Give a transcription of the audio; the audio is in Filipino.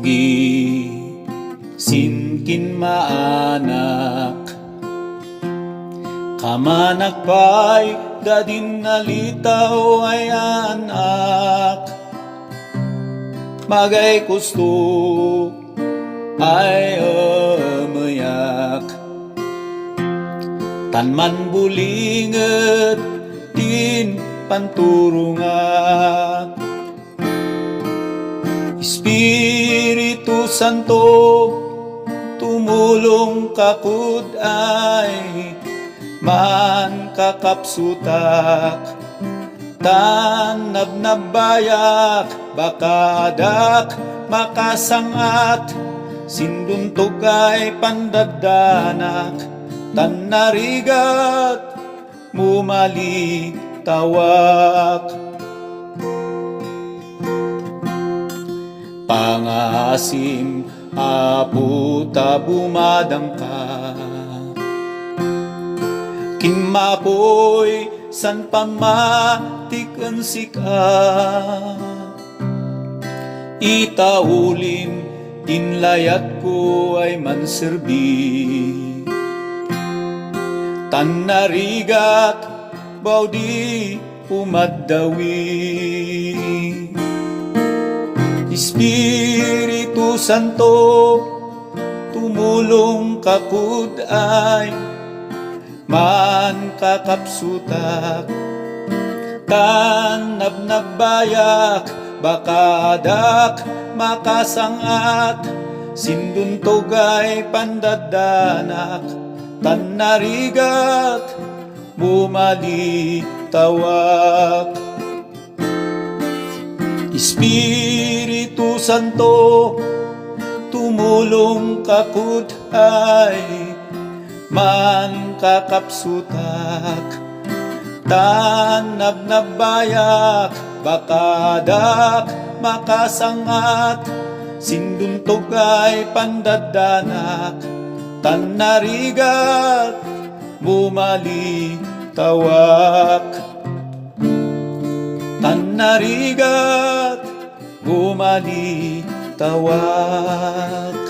Sugi sinkin maanak, kamanak pa'y dadin nalitaw ay anak. Magay gusto ay amayak, tanman bulinget din panturungan. Espiritu Santo, tumulong kakud ay man kakapsutak, tanabnabayak bakadak makasangat, sinduntog ay pandadanak, tanarigat mumalitawak. Pangasim aputa bumadang ka, kinmapoy san pamatikan sika, itaulim tinlayat ko ay manserbi, tanarigat baudi umaddawi. Espiritu Santo, tumulong kakud ay man kakapsutak, tanabnabayak bakadak makasangat, sinduntog ay pandadanak, tanarigat bumalitawak. Espiritu Santo, tumulong kakud ay man kakapsutak, tanabnabayak bakadak makasangat, sinduntog ay pandadanak, tanarigat bumalitawak. Tanarigat bumalitawak.